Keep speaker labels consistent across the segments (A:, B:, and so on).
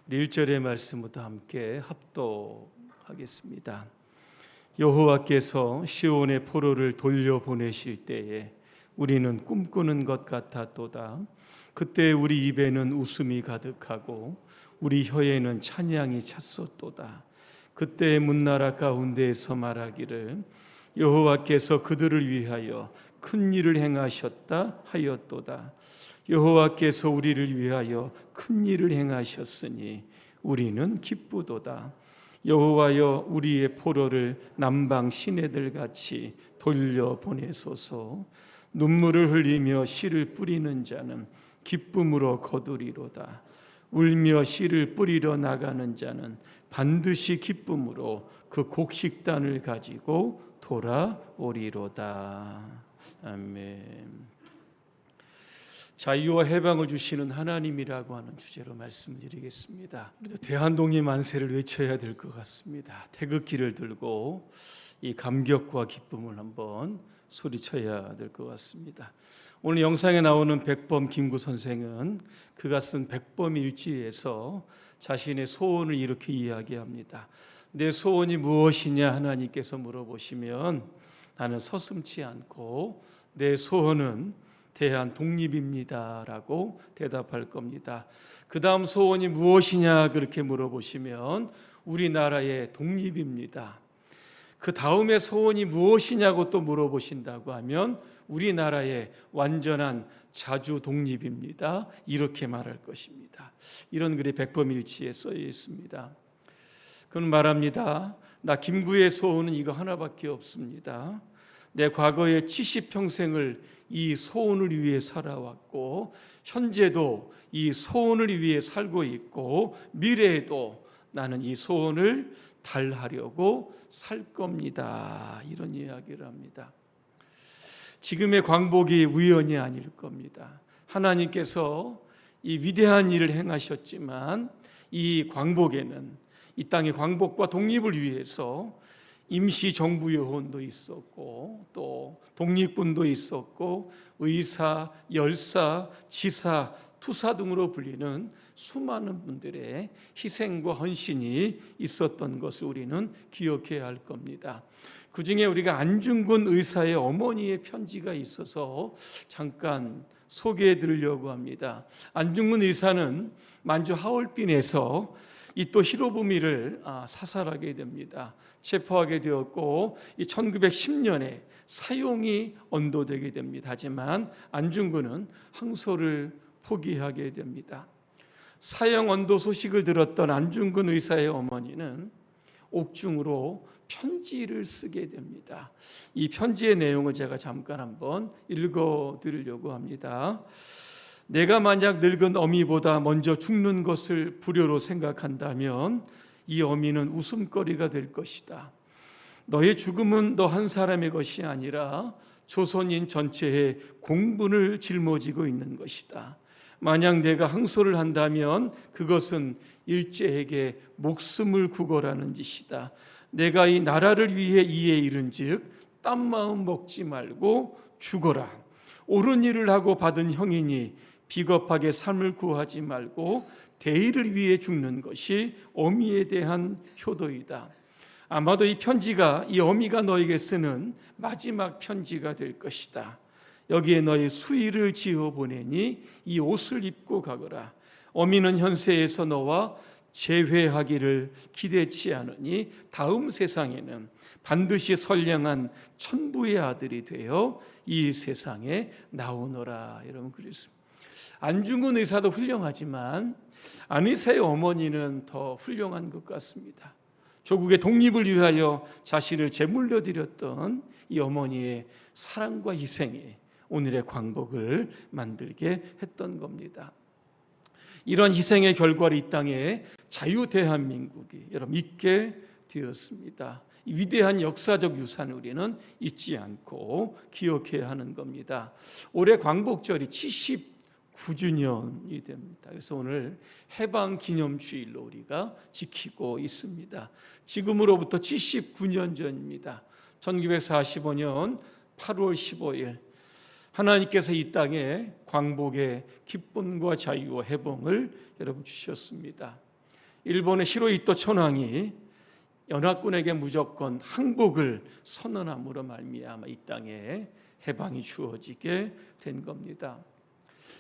A: 우리 1절의 말씀부터 함께 합독하겠습니다. 여호와께서 시온의 포로를 돌려보내실 때에 우리는 꿈꾸는 것 같았도다. 그때 우리 입에는 웃음이 가득하고 우리 혀에는 찬양이 찼었도다. 그때 문나라 가운데에서 말하기를 여호와께서 그들을 위하여 큰 일을 행하셨다 하였도다. 여호와께서 우리를 위하여 큰 일을 행하셨으니 우리는 기쁘도다. 여호와여 우리의 포로를 남방 시내들 같이 돌려보내소서. 눈물을 흘리며 씨를 뿌리는 자는 기쁨으로 거두리로다. 울며 씨를 뿌리러 나가는 자는 반드시 기쁨으로 그 곡식단을 가지고 돌아오리로다. 아멘. 자유와 해방을 주시는 하나님이라고 하는 주제로 말씀드리겠습니다. 우리도 대한독립 만세를 외쳐야 될 것 같습니다. 태극기를 들고 이 감격과 기쁨을 한번 소리쳐야 될 것 같습니다. 오늘 영상에 나오는 백범 김구 선생은 그가 쓴 백범일지에서 자신의 소원을 이렇게 이야기합니다. 내 소원이 무엇이냐 하나님께서 물어보시면 나는 서슴지 않고 내 소원은 대한 독립입니다라고 대답할 겁니다. 그 다음 소원이 무엇이냐 그렇게 물어보시면 우리나라의 독립입니다. 그 다음에 소원이 무엇이냐고 또 물어보신다고 하면 우리나라의 완전한 자주 독립입니다. 이렇게 말할 것입니다. 이런 글이 백범일지에 써져 있습니다. 그는 말합니다. 나 김구의 소원은 이거 하나밖에 없습니다. 내 과거의 70평생을 이 소원을 위해 살아왔고 현재도 이 소원을 위해 살고 있고 미래에도 나는 이 소원을 달하려고 살 겁니다. 이런 이야기를 합니다. 지금의 광복이 우연이 아닐 겁니다. 하나님께서 이 위대한 일을 행하셨지만 이 광복에는 이 땅의 광복과 독립을 위해서 임시정부 요원도 있었고 또 독립군도 있었고 의사, 열사, 지사, 투사 등으로 불리는 수많은 분들의 희생과 헌신이 있었던 것을 우리는 기억해야 할 겁니다. 그 중에 우리가 안중근 의사의 어머니의 편지가 있어서 잠깐 소개해 드리려고 합니다. 안중근 의사는 만주 하얼빈에서 이 또 히로부미를 사살하게 됩니다. 체포하게 되었고 1910년에 사형이 언도되게 됩니다. 하지만 안중근은 항소를 포기하게 됩니다. 사형 언도 소식을 들었던 안중근 의사의 어머니는 옥중으로 편지를 쓰게 됩니다. 이 편지의 내용을 제가 잠깐 한번 읽어드리려고 합니다. 내가 만약 늙은 어미보다 먼저 죽는 것을 불효로 생각한다면 이 어미는 웃음거리가 될 것이다. 너의 죽음은 너 한 사람의 것이 아니라 조선인 전체의 공분을 짊어지고 있는 것이다. 만약 내가 항소를 한다면 그것은 일제에게 목숨을 구걸하는 짓이다. 내가 이 나라를 위해 이에 이른즉 딴 마음 먹지 말고 죽어라. 옳은 일을 하고 받은 형이니 비겁하게 삶을 구하지 말고 대의를 위해 죽는 것이 어미에 대한 효도이다. 아마도 이 편지가 이 어미가 너에게 쓰는 마지막 편지가 될 것이다. 여기에 너의 수의를 지어 보내니 이 옷을 입고 가거라. 어미는 현세에서 너와 재회하기를 기대치 않으니 다음 세상에는 반드시 선량한 천부의 아들이 되어 이 세상에 나오너라. 여러분 그랬습니다. 안중근 의사도 훌륭하지만 안 의사의 어머니는 더 훌륭한 것 같습니다. 조국의 독립을 위하여 자신을 제물로 드렸던 이 어머니의 사랑과 희생이 오늘의 광복을 만들게 했던 겁니다. 이런 희생의 결과로 이 땅에 자유 대한민국이 여러분 있게 되었습니다. 이 위대한 역사적 유산을 우리는 잊지 않고 기억해야 하는 겁니다. 올해 광복절이 79주년이 됩니다. 그래서 오늘 해방기념주일로 우리가 지키고 있습니다. 지금으로부터 79년 전입니다. 1945년 8월 15일 하나님께서 이 땅에 광복의 기쁨과 자유와 해방을 여러분 주셨습니다. 일본의 히로히토 천황이 연합군에게 무조건 항복을 선언함으로 말미암아 이 땅에 해방이 주어지게 된 겁니다.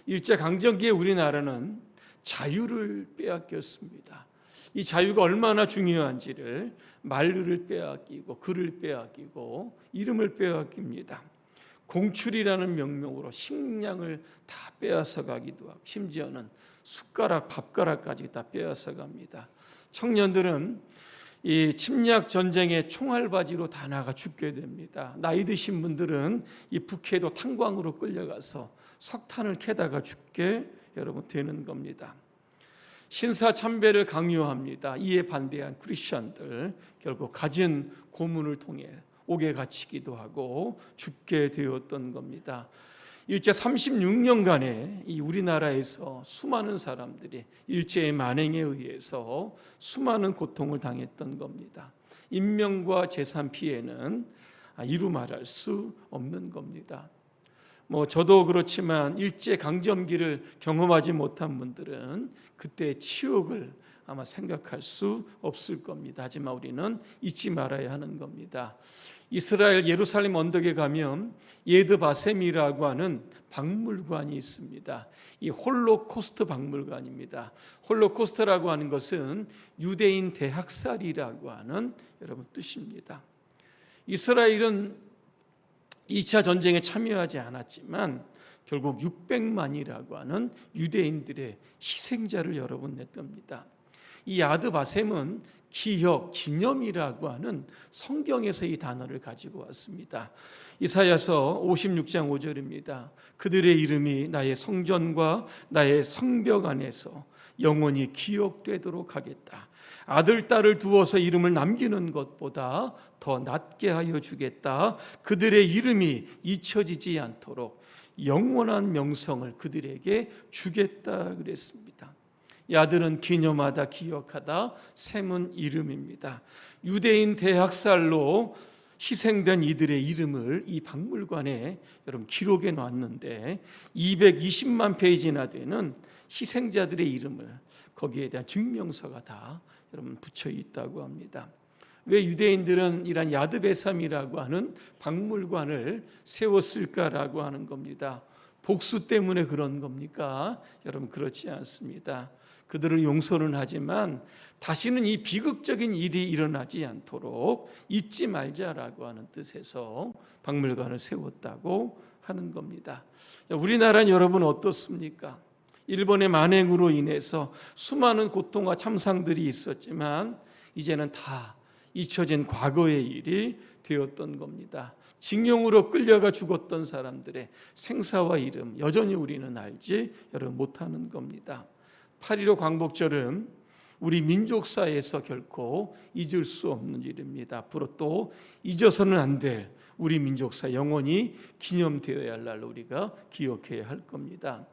A: 일제강점기에 우리나라는 자유를 빼앗겼습니다. 이 자유가 얼마나 중요한지를 말을 빼앗기고 글을 빼앗기고 이름을 빼앗깁니다. 공출이라는 명목으로 식량을 다 빼앗아 가기도 하고 심지어는 숟가락, 밥가락까지 다 빼앗아 갑니다. 청년들은 이 침략 전쟁의 총알바지로 다 나가 죽게 됩니다. 나이 드신 분들은 이 북해도 탄광으로 끌려가서 석탄을 캐다가 죽게 여러분 되는 겁니다. 신사 참배를 강요합니다. 이에 반대한 크리스천들 결국 갖은 고문을 통해 옥에 갇히기도 하고 죽게 되었던 겁니다. 일제 36년간에 이 우리나라에서 수많은 사람들이 일제의 만행에 의해서 수많은 고통을 당했던 겁니다. 인명과 재산 피해는 이루 말할 수 없는 겁니다. 저도 그렇지만 일제 강점기를 경험하지 못한 분들은 그때의 치욕을 아마 생각할 수 없을 겁니다. 하지만 우리는 잊지 말아야 하는 겁니다. 이스라엘 예루살렘 언덕에 가면 예드 바셈이라고 하는 박물관이 있습니다. 이 홀로코스트 박물관입니다. 홀로코스트라고 하는 것은 유대인 대학살이라고 하는 여러분 뜻입니다. 이스라엘은 2차 전쟁에 참여하지 않았지만 결국 600만이라고 하는 유대인들의 희생자를 여러분 냈답니다. 이 야드 바셈은 기억, 기념이라고 하는 성경에서 이 단어를 가지고 왔습니다. 이사야서 56장 5절입니다. 그들의 이름이 나의 성전과 나의 성벽 안에서 영원히 기억되도록 하겠다. 아들, 딸을 두어서 이름을 남기는 것보다 더 낫게 하여 주겠다. 그들의 이름이 잊혀지지 않도록 영원한 명성을 그들에게 주겠다 그랬습니다. 야들은 기념하다, 기억하다, 셈은 이름입니다. 유대인 대학살로 희생된 이들의 이름을 이 박물관에 여러분 기록해 놨는데 220만 페이지나 되는 희생자들의 이름을 거기에 대한 증명서가 다 여러분 붙여 있다고 합니다. 왜 유대인들은 이런 야드베삼이라고 하는 박물관을 세웠을까라고 하는 겁니다. 복수 때문에 그런 겁니까? 여러분 그렇지 않습니다. 그들을 용서는 하지만 다시는 이 비극적인 일이 일어나지 않도록 잊지 말자라고 하는 뜻에서 박물관을 세웠다고 하는 겁니다. 우리나라는 여러분 어떻습니까? 일본의 만행으로 인해서 수많은 고통과 참상들이 있었지만 이제는 다 잊혀진 과거의 일이 되었던 겁니다. 징용으로 끌려가 죽었던 사람들의 생사와 이름 여전히 우리는 알지 여러분 못하는 겁니다. 8.15 광복절은 우리 민족사에서 결코 잊을 수 없는 일입니다. 앞으로 또 잊어서는 안 될 우리 민족사 영원히 기념되어야 할 날로 우리가 기억해야 할 겁니다.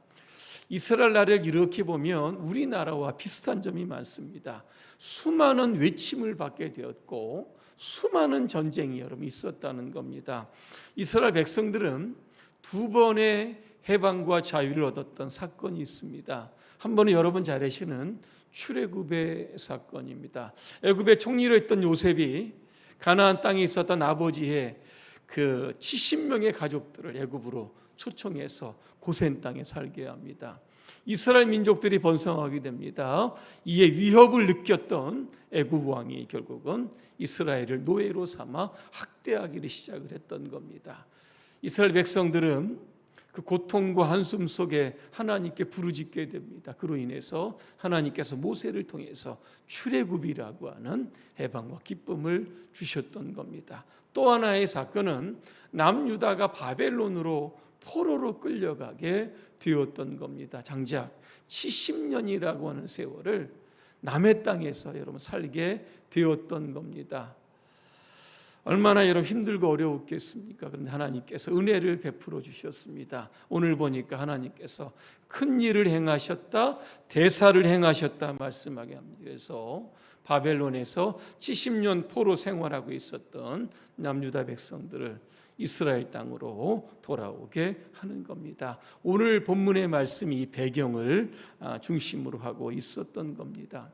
A: 이스라엘 나라를 이렇게 보면 우리나라와 비슷한 점이 많습니다. 수많은 외침을 받게 되었고 수많은 전쟁이 여러분 있었다는 겁니다. 이스라엘 백성들은 두 번의 해방과 자유를 얻었던 사건이 있습니다. 한 번은 여러분 잘 아시는 출애굽의 사건입니다. 애굽의 총리로 했던 요셉이 가나안 땅에 있었던 아버지의 그 70명의 가족들을 애굽으로 초청해서 고센 땅에 살게 합니다. 이스라엘 민족들이 번성하게 됩니다. 이에 위협을 느꼈던 애굽 왕이 결국은 이스라엘을 노예로 삼아 학대하기를 시작을 했던 겁니다. 이스라엘 백성들은 그 고통과 한숨 속에 하나님께 부르짖게 됩니다. 그로 인해서 하나님께서 모세를 통해서 출애굽이라고 하는 해방과 기쁨을 주셨던 겁니다. 또 하나의 사건은 남유다가 바벨론으로 포로로 끌려가게 되었던 겁니다. 장작 70년이라고 하는 세월을 남의 땅에서 여러분 살게 되었던 겁니다. 얼마나 여러분 힘들고 어려웠겠습니까? 그런데 하나님께서 은혜를 베풀어 주셨습니다. 오늘 보니까 하나님께서 큰 일을 행하셨다, 대사를 행하셨다 말씀하게 합니다. 그래서 바벨론에서 70년 포로 생활하고 있었던 남유다 백성들을 이스라엘 땅으로 돌아오게 하는 겁니다. 오늘 본문의 말씀이 이 배경을 중심으로 하고 있었던 겁니다.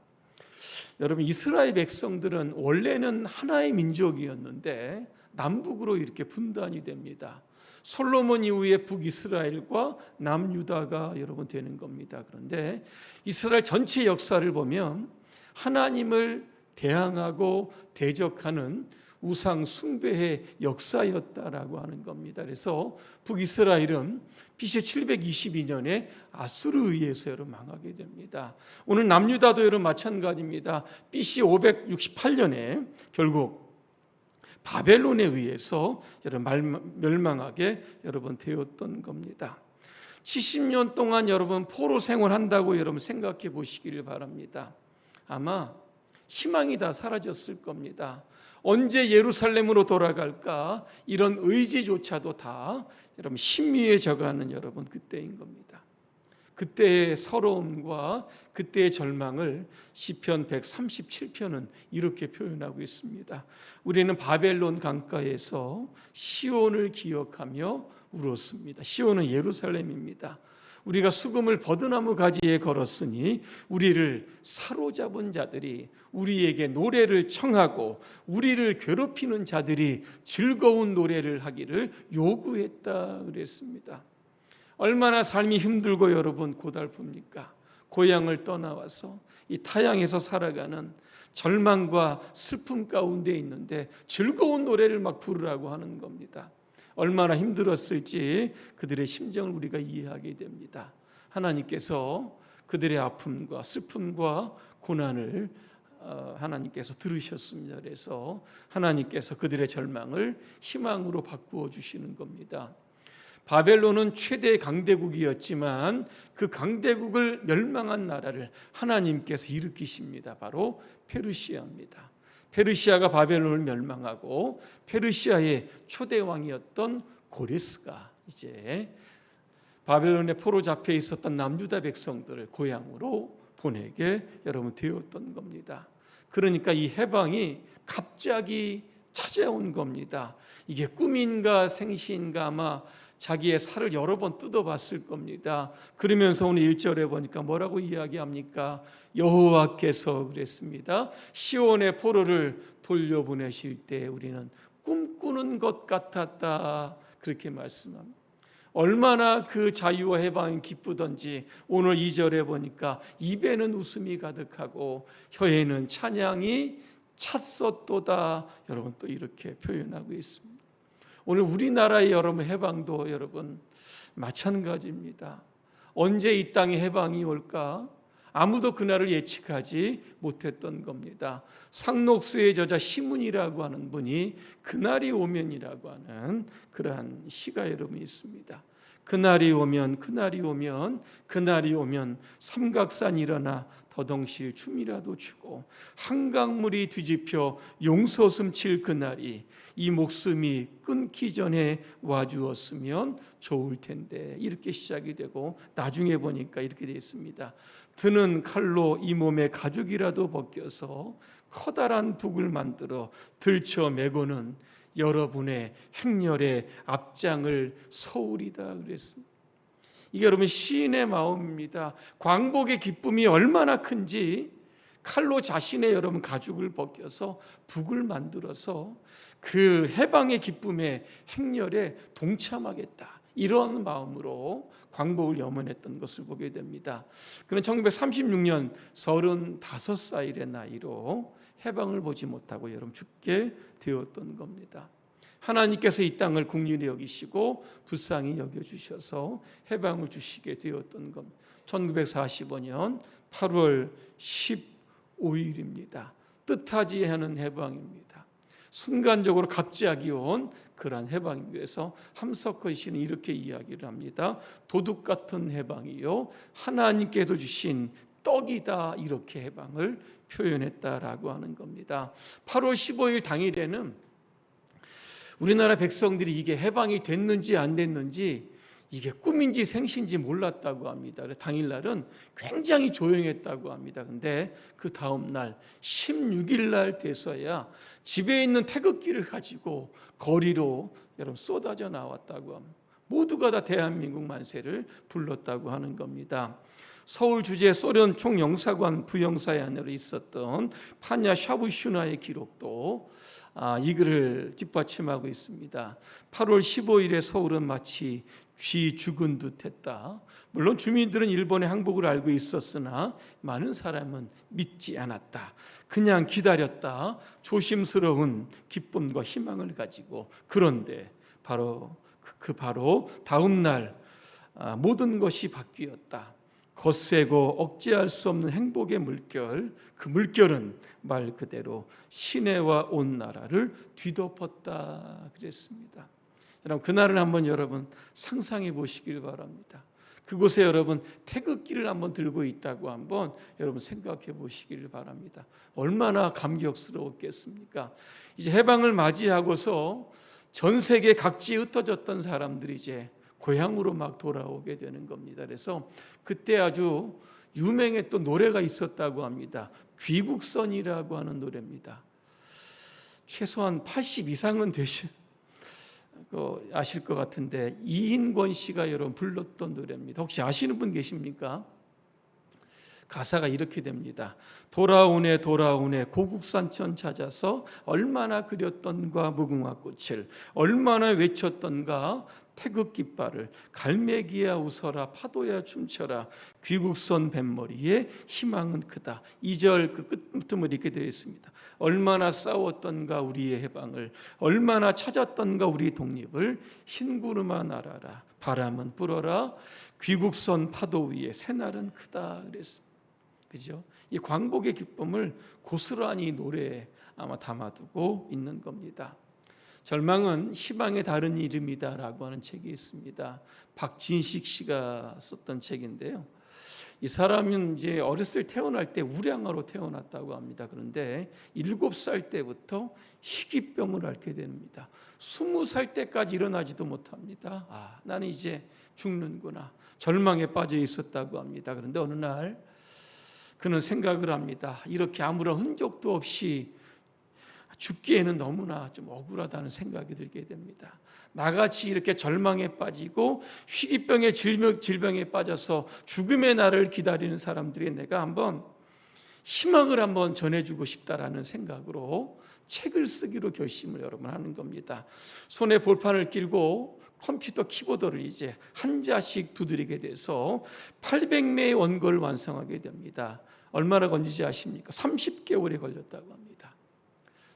A: 여러분, 이스라엘 백성들은 원래는 하나의 민족이었는데 남북으로 이렇게 분단이 됩니다. 솔로몬 이후에 북이스라엘과 남유다가 여러분 되는 겁니다. 그런데 이스라엘 전체 역사를 보면 하나님을 대항하고 대적하는 우상 숭배의 역사였다라고 하는 겁니다. 그래서 북이스라엘은 BC 722년에 아수르에 의해서 여러분 망하게 됩니다. 오늘 남유다도 여러분 마찬가지입니다. BC 568년에 결국 바벨론에 의해서 여러분 멸망하게 여러분 되었던 겁니다. 70년 동안 여러분 포로 생활한다고 여러분 생각해 보시기를 바랍니다. 아마 희망이 다 사라졌을 겁니다. 언제 예루살렘으로 돌아갈까 이런 의지조차도 다 여러분 희미해져가는 여러분 그때인 겁니다. 그때의 서러움과 그때의 절망을 시편 137편은 이렇게 표현하고 있습니다. 우리는 바벨론 강가에서 시온을 기억하며 울었습니다. 시온은 예루살렘입니다. 우리가 수금을 버드나무 가지에 걸었으니 우리를 사로잡은 자들이 우리에게 노래를 청하고 우리를 괴롭히는 자들이 즐거운 노래를 하기를 요구했다 그랬습니다. 얼마나 삶이 힘들고 여러분 고달픕니까? 고향을 떠나와서 이 타향에서 살아가는 절망과 슬픔 가운데 있는데 즐거운 노래를 막 부르라고 하는 겁니다. 얼마나 힘들었을지 그들의 심정을 우리가 이해하게 됩니다. 하나님께서 그들의 아픔과 슬픔과 고난을 하나님께서 들으셨습니다. 그래서 하나님께서 그들의 절망을 희망으로 바꾸어 주시는 겁니다. 바벨론은 최대 강대국이었지만 그 강대국을 멸망한 나라를 하나님께서 일으키십니다. 바로 페르시아입니다. 페르시아가 바벨론을 멸망하고 페르시아의 초대 왕이었던 고레스가 이제 바벨론의 포로 잡혀 있었던 남유다 백성들을 고향으로 보내게 여러분 되었던 겁니다. 그러니까 이 해방이 갑자기 찾아온 겁니다. 이게 꿈인가 생시인가 아마 자기의 살을 여러 번 뜯어봤을 겁니다. 그러면서 오늘 1절에 보니까 뭐라고 이야기합니까? 여호와께서 그랬습니다. 시온의 포로를 돌려보내실 때 우리는 꿈꾸는 것 같았다. 그렇게 말씀합니다. 얼마나 그 자유와 해방이 기쁘던지 오늘 2절에 보니까 입에는 웃음이 가득하고 혀에는 찬양이 찼었도다. 여러분 또 이렇게 표현하고 있습니다. 오늘 우리나라의 여러분 해방도 여러분 마찬가지입니다. 언제 이 땅에 해방이 올까? 아무도 그날을 예측하지 못했던 겁니다. 상록수의 저자 시문이라고 하는 분이 그날이 오면이라고 하는 그러한 시가 여러분 있습니다. 그날이 오면 그날이 오면 삼각산 일어나 더덩실 춤이라도 추고 한강물이 뒤집혀 용솟음 칠 그날이 이 목숨이 끊기 전에 와주었으면 좋을 텐데 이렇게 시작이 되고 나중에 보니까 이렇게 되어 있습니다. 드는 칼로 이 몸의 가죽이라도 벗겨서 커다란 북을 만들어 들쳐 매고는 여러분의 행렬의 앞장을 서우리다 그랬습니다. 이게 여러분 시인의 마음입니다. 광복의 기쁨이 얼마나 큰지 칼로 자신의 여러분 가죽을 벗겨서 북을 만들어서 그 해방의 기쁨의 행렬에 동참하겠다. 이런 마음으로 광복을 염원했던 것을 보게 됩니다. 그는 1936년 35살의 나이로 해방을 보지 못하고 여러분 죽게 되었던 겁니다. 하나님께서 이 땅을 긍휼히 여기시고 불쌍히 여겨주셔서 해방을 주시게 되었던 겁니다. 1945년 8월 15일입니다. 뜻하지 않은 해방입니다. 순간적으로 갑자기 온 그러한 해방입니다. 그래서 함석헌 씨는 이렇게 이야기를 합니다. 도둑 같은 해방이요 하나님께서 주신 떡이다 이렇게 해방을 표현했다라고 하는 겁니다. 8월 15일 당일에는 우리나라 백성들이 이게 해방이 됐는지 안 됐는지 이게 꿈인지 생시인지 몰랐다고 합니다. 당일날은 굉장히 조용했다고 합니다. 근데 그 다음 날 16일 날 돼서야 집에 있는 태극기를 가지고 거리로 여러분 쏟아져 나왔다고 합니다. 모두가 다 대한민국 만세를 불렀다고 하는 겁니다. 서울 주재 소련 총영사관 부영사의 안으로 있었던 파냐 샤부슈나의 기록도 이 글을 뒷받침하고 있습니다. 8월 15일에 서울은 마치 쥐 죽은 듯했다. 물론 주민들은 일본의 항복을 알고 있었으나 많은 사람은 믿지 않았다. 그냥 기다렸다. 조심스러운 기쁨과 희망을 가지고. 그런데 바로 다음 날 모든 것이 바뀌었다. 거세고 억제할 수 없는 행복의 물결, 그 물결은 말 그대로 시내와 온 나라를 뒤덮었다 그랬습니다. 여러분, 그날을 한번 여러분 상상해 보시길 바랍니다. 그곳에 여러분 태극기를 한번 들고 있다고 한번 여러분 생각해 보시길 바랍니다. 얼마나 감격스러웠겠습니까? 이제 해방을 맞이하고서 전 세계 각지에 흩어졌던 사람들이 이제 고향으로 막 돌아오게 되는 겁니다. 그래서 그때 아주 유명했던 노래가 있었다고 합니다. 귀국선이라고 하는 노래입니다. 최소한 80 이상은 아실 것 같은데 이인권 씨가 여러분 불렀던 노래입니다. 혹시 아시는 분 계십니까? 가사가 이렇게 됩니다. 돌아오네 돌아오네 고국산천 찾아서 얼마나 그렸던가 무궁화꽃을, 얼마나 외쳤던가 태극깃발을, 갈매기야 웃어라 파도야 춤춰라 귀국선 뱃머리에 희망은 크다. 2절 그 끝부분이 이렇게 되어 있습니다. 얼마나 싸웠던가 우리의 해방을, 얼마나 찾았던가 우리 독립을, 흰 구름아 날아라 바람은 불어라 귀국선 파도 위에 새날은 크다 그랬습니다. 그죠? 이 광복의 기쁨을 고스란히 노래에 아마 담아두고 있는 겁니다. 절망은 희망의 다른 이름이다라고 하는 책이 있습니다. 박진식 씨가 썼던 책인데요. 이 사람은 이제 어렸을 때 태어날 때 우량아로 태어났다고 합니다. 그런데 7살 때부터 희귀병을 앓게 됩니다. 20살 때까지 일어나지도 못합니다. 나는 이제 죽는구나. 절망에 빠져 있었다고 합니다. 그런데 어느 날 그는 생각을 합니다. 이렇게 아무런 흔적도 없이 죽기에는 너무나 좀 억울하다는 생각이 들게 됩니다. 나같이 이렇게 절망에 빠지고 희귀병의 질병에 빠져서 죽음의 날을 기다리는 사람들이 내가 한번 희망을 한번 전해주고 싶다라는 생각으로 책을 쓰기로 결심을 여러분 하는 겁니다. 손에 볼판을 끼고 컴퓨터 키보드를 이제 한 자씩 두드리게 돼서 800매의 원고를 완성하게 됩니다. 얼마나 걸리지 아십니까? 30개월이 걸렸다고 합니다.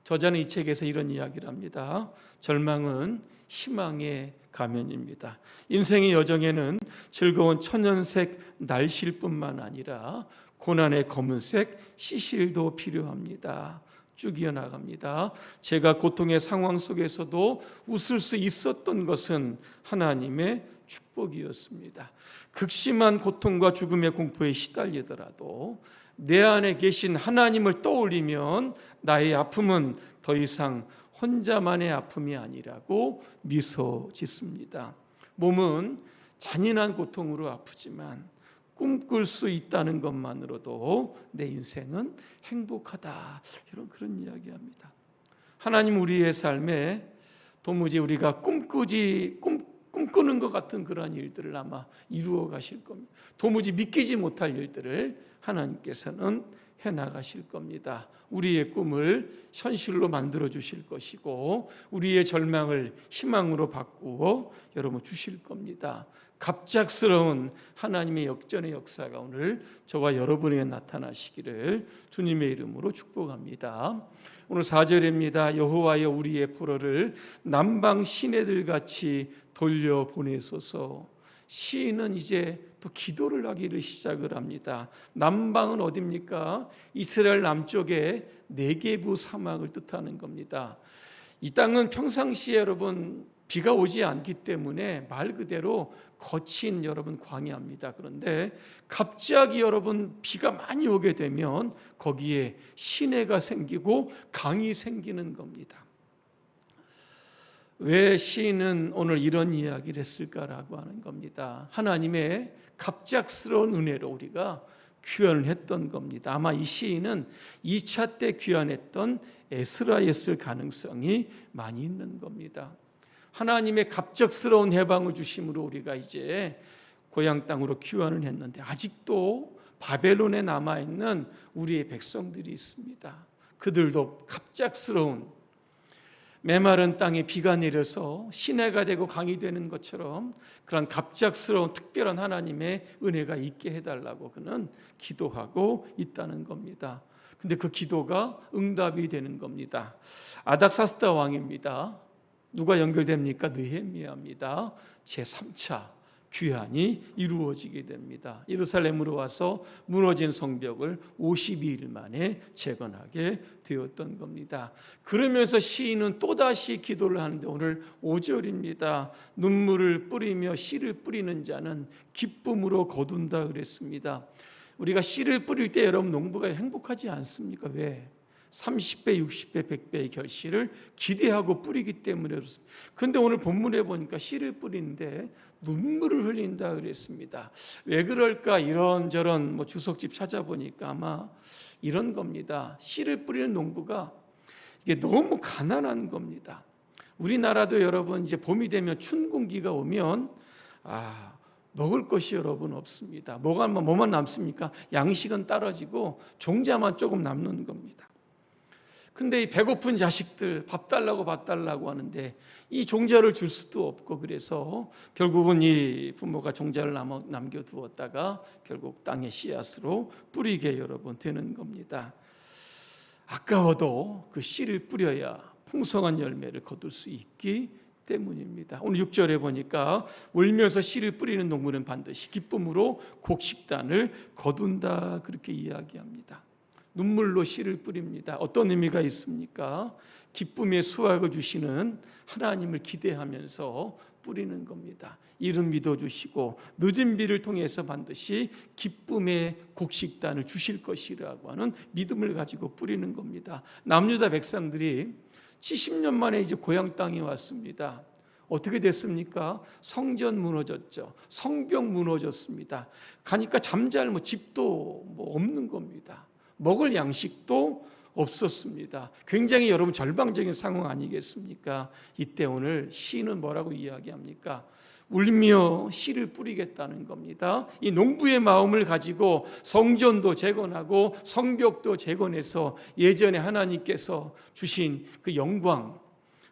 A: 저자는 이 책에서 이런 이야기를 합니다. 절망은 희망의 가면입니다. 인생의 여정에는 즐거운 천연색 날실뿐만 아니라 고난의 검은색 시실도 필요합니다. 쭉 이어나갑니다. 제가 고통의 상황 속에서도 웃을 수 있었던 것은 하나님의 축복이었습니다. 극심한 고통과 죽음의 공포에 시달리더라도 내 안에 계신 하나님을 떠올리면 나의 아픔은 더 이상 혼자만의 아픔이 아니라고 미소 짓습니다. 몸은 잔인한 고통으로 아프지만 꿈꿀 수 있다는 것만으로도 내 인생은 행복하다. 그런 이야기합니다. 하나님 우리의 삶에 도무지 우리가 꿈꾸는 것 같은 그러한 일들을 아마 이루어 가실 겁니다. 도무지 믿기지 못할 일들을 하나님께서는 해나가실 겁니다. 우리의 꿈을 현실로 만들어 주실 것이고 우리의 절망을 희망으로 바꾸어 여러분 주실 겁니다. 갑작스러운 하나님의 역전의 역사가 오늘 저와 여러분에게 나타나시기를 주님의 이름으로 축복합니다. 오늘 4절입니다. 여호와여 우리의 포로를 남방 시내들같이 돌려보내소서. 시인은 이제 또 기도를 하기를 시작을 합니다. 남방은 어디입니까? 이스라엘 남쪽의 네게부 사막을 뜻하는 겁니다. 이 땅은 평상시에 여러분 비가 오지 않기 때문에 말 그대로 거친 여러분 광야입니다. 그런데 갑자기 여러분 비가 많이 오게 되면 거기에 시내가 생기고 강이 생기는 겁니다. 왜 시인은 오늘 이런 이야기를 했을까라고 하는 겁니다. 하나님의 갑작스러운 은혜로 우리가 귀환을 했던 겁니다. 아마 이 시인은 2차 때 귀환했던 에스라였을 가능성이 많이 있는 겁니다. 하나님의 갑작스러운 해방을 주심으로 우리가 이제 고향 땅으로 귀환을 했는데 아직도 바벨론에 남아있는 우리의 백성들이 있습니다. 그들도 갑작스러운 메마른 땅에 비가 내려서 시내가 되고 강이 되는 것처럼 그런 갑작스러운 특별한 하나님의 은혜가 있게 해달라고 그는 기도하고 있다는 겁니다. 근데 그 기도가 응답이 되는 겁니다. 아닥사스다 왕입니다. 누가 연결됩니까? 느헤미야입니다. 제3차 귀환이 이루어지게 됩니다. 예루살렘으로 와서 무너진 성벽을 52일 만에 재건하게 되었던 겁니다. 그러면서 시인은 또다시 기도를 하는데 오늘 5절입니다. 눈물을 뿌리며 씨를 뿌리는 자는 기쁨으로 거둔다 그랬습니다. 우리가 씨를 뿌릴 때 여러분 농부가 행복하지 않습니까? 왜? 30배, 60배, 100배의 결실을 기대하고 뿌리기 때문에 그렇습니다. 그런데 오늘 본문에 보니까 씨를 뿌리는데 눈물을 흘린다 그랬습니다. 왜 그럴까? 이런저런 주석집 찾아보니까 아마 이런 겁니다. 씨를 뿌리는 농부가 이게 너무 가난한 겁니다. 우리나라도 여러분 이제 봄이 되면 춘궁기가 오면 먹을 것이 여러분 없습니다. 뭐만 남습니까? 양식은 떨어지고 종자만 조금 남는 겁니다. 근데 이 배고픈 자식들 밥 달라고 하는데 이 종자를 줄 수도 없고 그래서 결국은 이 부모가 종자를 남겨두었다가 결국 땅의 씨앗으로 뿌리게 여러분 되는 겁니다. 아까워도 그 씨를 뿌려야 풍성한 열매를 거둘 수 있기 때문입니다. 오늘 6절에 보니까 울면서 씨를 뿌리는 농부는 반드시 기쁨으로 곡식단을 거둔다 그렇게 이야기합니다. 눈물로 씨를 뿌립니다. 어떤 의미가 있습니까? 기쁨의 수확을 주시는 하나님을 기대하면서 뿌리는 겁니다. 이름 믿어주시고 늦은 비를 통해서 반드시 기쁨의 곡식단을 주실 것이라고 하는 믿음을 가지고 뿌리는 겁니다. 남유다 백성들이 70년 만에 이제 고향 땅에 왔습니다. 어떻게 됐습니까? 성전 무너졌죠. 성벽 무너졌습니다. 가니까 잠잘 집도 없는 겁니다. 먹을 양식도 없었습니다. 굉장히 여러분 절망적인 상황 아니겠습니까? 이때 오늘 시는 뭐라고 이야기합니까? 울며 씨를 뿌리겠다는 겁니다. 이 농부의 마음을 가지고 성전도 재건하고 성벽도 재건해서 예전에 하나님께서 주신 그 영광,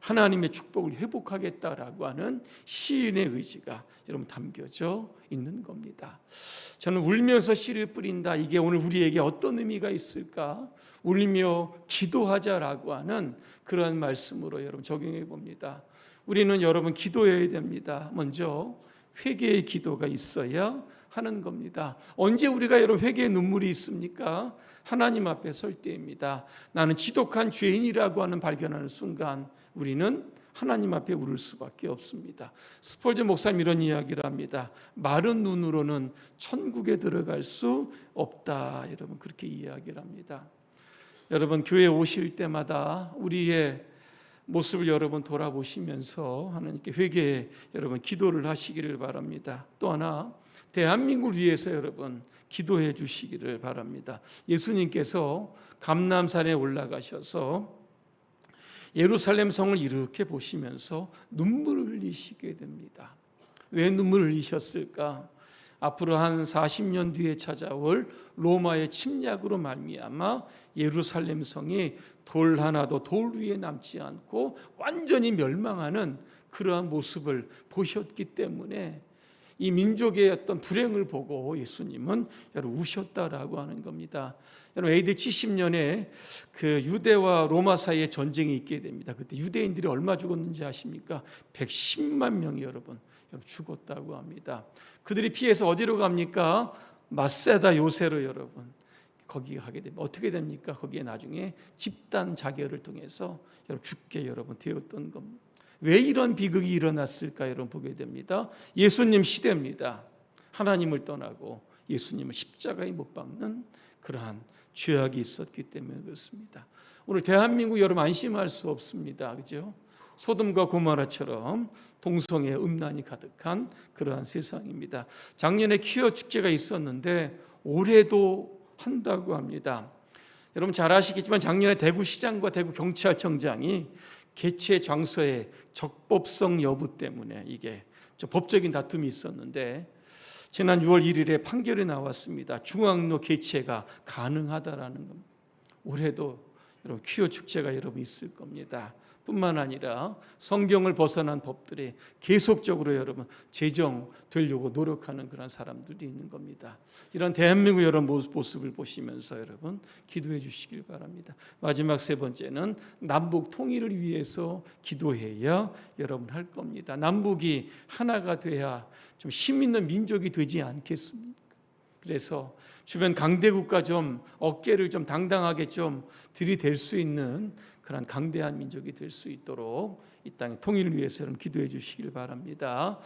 A: 하나님의 축복을 회복하겠다라고 하는 시인의 의지가 여러분 담겨져 있는 겁니다. 저는 울면서 씨를 뿌린다. 이게 오늘 우리에게 어떤 의미가 있을까? 울며 기도하자라고 하는 그런 말씀으로 여러분 적용해 봅니다. 우리는 여러분 기도해야 됩니다. 먼저 회개의 기도가 있어야 하는 겁니다. 언제 우리가 여러분 회개의 눈물이 있습니까? 하나님 앞에 설 때입니다. 나는 지독한 죄인이라고 하는 발견하는 순간 우리는 하나님 앞에 울을 수밖에 없습니다. 스펄전 목사님 이런 이야기를 합니다. 마른 눈으로는 천국에 들어갈 수 없다. 여러분 그렇게 이야기를 합니다. 여러분 교회 오실 때마다 우리의 모습을 여러분 돌아보시면서 하나님께 회개에 여러분 기도를 하시기를 바랍니다. 또 하나 대한민국을 위해서 여러분 기도해 주시기를 바랍니다. 예수님께서 감람산에 올라가셔서 예루살렘 성을 이렇게 보시면서 눈물을 흘리시게 됩니다. 왜 눈물을 흘리셨을까? 앞으로 한 40년 뒤에 찾아올 로마의 침략으로 말미암아 예루살렘 성이 돌 하나도 돌 위에 남지 않고 완전히 멸망하는 그러한 모습을 보셨기 때문에 이 민족의 어떤 불행을 보고 예수님은 여러분 우셨다라고 하는 겁니다. 여러분 AD 70년에 그 유대와 로마 사이에 전쟁이 있게 됩니다. 그때 유대인들이 얼마 죽었는지 아십니까? 110만 명이 여러분 죽었다고 합니다. 그들이 피해서 어디로 갑니까? 마세다 요새로 여러분 거기 가게 됩니다. 어떻게 됩니까? 거기에 나중에 집단 자결을 통해서 여러분 죽게 여러분 되었던 겁니다. 왜 이런 비극이 일어났을까 여러분 보게 됩니다. 예수님 시대입니다. 하나님을 떠나고 예수님을 십자가에 못 박는 그러한 죄악이 있었기 때문에 그렇습니다. 오늘 대한민국 여러분 안심할 수 없습니다. 그죠? 소돔과 고모라처럼 동성애 음란이 가득한 그러한 세상입니다. 작년에 퀴어 축제가 있었는데 올해도 한다고 합니다. 여러분 잘 아시겠지만 작년에 대구시장과 대구경찰청장이 개최 장소의 적법성 여부 때문에 이게 법적인 다툼이 있었는데 지난 6월 1일에 판결이 나왔습니다. 중앙로 개최가 가능하다라는 겁니다. 올해도 여러분 퀴어 축제가 여러분 있을 겁니다. 뿐만 아니라 성경을 벗어난 법들이 계속적으로 여러분 제정되려고 노력하는 그런 사람들이 있는 겁니다. 이런 대한민국 여러 모습을 보시면서 여러분 기도해 주시길 바랍니다. 마지막 세 번째는 남북 통일을 위해서 기도해야 여러분 할 겁니다. 남북이 하나가 돼야 좀 힘 있는 민족이 되지 않겠습니까? 그래서 주변 강대국과 좀 어깨를 좀 당당하게 좀 들이댈 수 있는 그런 강대한 민족이 될 수 있도록 이 땅의 통일을 위해서 여러분 기도해 주시길 바랍니다.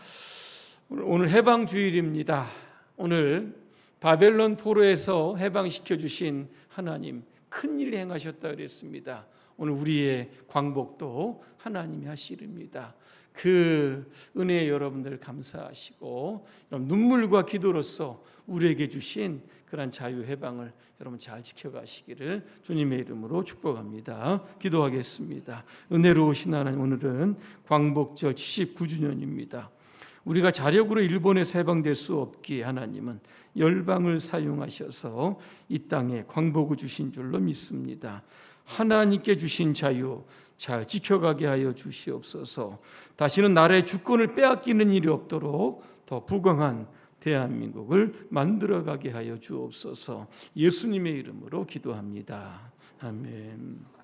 A: 오늘 해방 주일입니다. 오늘 바벨론 포로에서 해방시켜 주신 하나님 큰 일을 행하셨다 그랬습니다. 오늘 우리의 광복도 하나님이 하시렵니다. 그 은혜에 여러분들 감사하시고 눈물과 기도로서 우리에게 주신 그런 자유 해방을 여러분 잘 지켜가시기를 주님의 이름으로 축복합니다. 기도하겠습니다. 은혜로우신 하나님, 오늘은 광복절 79주년입니다. 우리가 자력으로 일본에서 해방될 수 없기에 하나님은 열방을 사용하셔서 이 땅에 광복을 주신 줄로 믿습니다. 하나님께 주신 자유 잘 지켜가게 하여 주시옵소서. 다시는 나라의 주권을 빼앗기는 일이 없도록 더 부강한 대한민국을 만들어가게 하여 주옵소서. 예수님의 이름으로 기도합니다. 아멘.